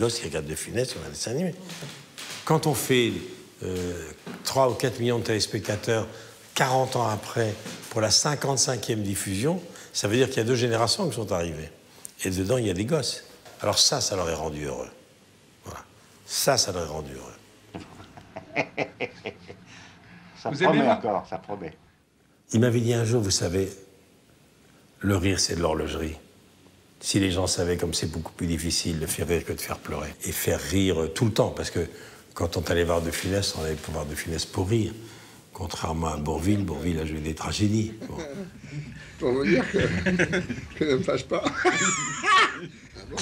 gosses qui regardent De Funès sur un dessin animé. Quand on fait 3 ou 4 millions de téléspectateurs 40 ans après, pour la 55e diffusion, ça veut dire qu'il y a 2 générations qui sont arrivées. Et dedans, il y a des gosses. Alors ça leur est rendu heureux. Voilà. Ça leur est rendu heureux. Ça promet encore, ça promet. Il m'avait dit un jour, vous savez, le rire, c'est de l'horlogerie. Si les gens savaient comme c'est beaucoup plus difficile de faire rire que de faire pleurer. Et faire rire tout le temps, parce que quand on allait voir De Funès, on allait voir De Funès pour rire. Contrairement à Bourvil a joué des tragédies. Bon. Pour vous dire que ne me fâche pas. Ah bon?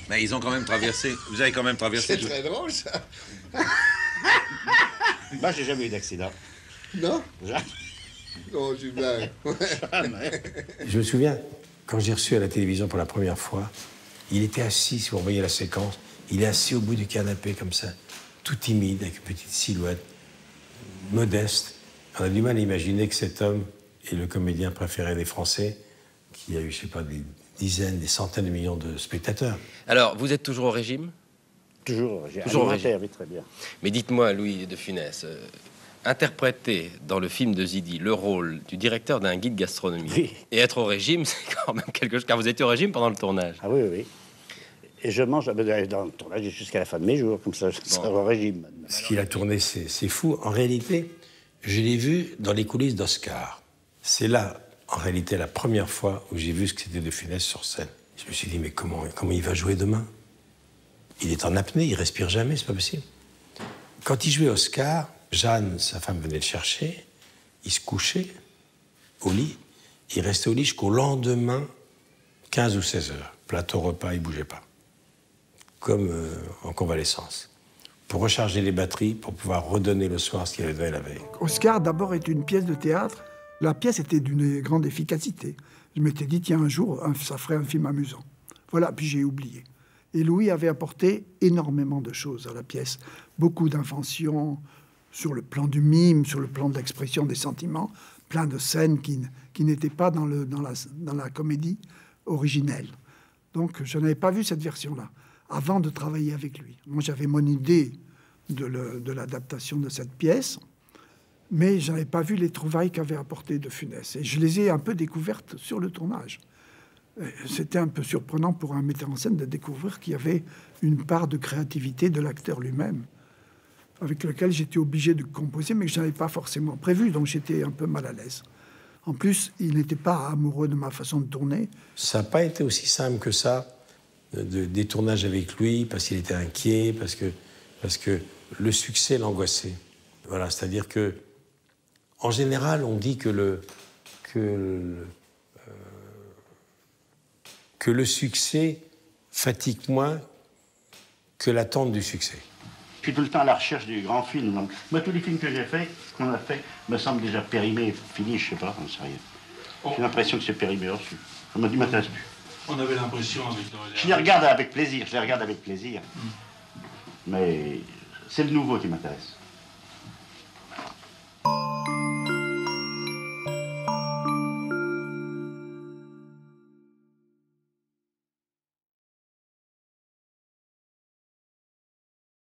Mais ils ont quand même traversé. Vous avez quand même traversé. C'est très drôle, ça. Moi, j'ai jamais eu d'accident. Non? Jamais. Non, tu blagues. Jamais. Je me souviens, quand j'ai reçu à la télévision pour la première fois, il était assis, si vous voyez la séquence, il est assis au bout du canapé comme ça, tout timide, avec une petite silhouette, modeste. On a du mal à imaginer que cet homme est le comédien préféré des Français, qui a eu, je sais pas, des dizaines, des centaines de millions de spectateurs. Alors, vous êtes toujours au régime? Toujours au régime. Toujours au régime. Oui, très bien. Mais dites-moi, Louis de Funès, interpréter dans le film de Zidi le rôle du directeur d'un guide gastronomique oui. Et être au régime, c'est quand même quelque chose, car vous étiez au régime pendant le tournage. Ah oui, oui. Et je mange dans le tournage jusqu'à la fin de mes jours, comme ça, je serai au régime. Ce qu'il a tourné, c'est fou. En réalité, je l'ai vu dans les coulisses d'Oscar. C'est là, en réalité, la première fois où j'ai vu ce que c'était De Funès sur scène. Je me suis dit, mais comment il va jouer demain? Il est en apnée, il respire jamais, c'est pas possible. Quand il jouait Oscar, Jeanne, sa femme, venait le chercher, il se couchait au lit, il restait au lit jusqu'au lendemain, 15 ou 16 heures. Plateau repas, il bougeait pas. Comme en convalescence, pour recharger les batteries, pour pouvoir redonner le soir ce qu'il avait donné la veille. Oscar, d'abord, est une pièce de théâtre. La pièce était d'une grande efficacité. Je m'étais dit, tiens, un jour, ça ferait un film amusant. Voilà, puis j'ai oublié. Et Louis avait apporté énormément de choses à la pièce. Beaucoup d'inventions sur le plan du mime, sur le plan de l'expression des sentiments, plein de scènes qui n'étaient pas dans la comédie originelle. Donc, je n'avais pas vu cette version-là avant de travailler avec lui. Moi, j'avais mon idée de l'adaptation de cette pièce, mais je n'avais pas vu les trouvailles qu'avait apporté De Funès. Et je les ai un peu découvertes sur le tournage. C'était un peu surprenant pour un metteur en scène de découvrir qu'il y avait une part de créativité de l'acteur lui-même, avec lequel j'étais obligé de composer, mais que je n'avais pas forcément prévu, donc j'étais un peu mal à l'aise. En plus, il n'était pas amoureux de ma façon de tourner. Ça n'a pas été aussi simple que ça, des tournages avec lui, parce qu'il était inquiet, parce que le succès l'angoissait. Voilà, c'est-à-dire que, en général, on dit que le succès fatigue moins que l'attente du succès. Je suis tout le temps à la recherche du grand film. Donc, moi, tous les films que j'ai faits, ce qu'on a fait, me semble déjà périmé, fini, je sais pas, j'en sais rien. J'ai l'impression que c'est périmé reçu. Ça m'intéresse plus. On avait l'impression avec... Je les regarde avec plaisir, Mais c'est le nouveau qui m'intéresse.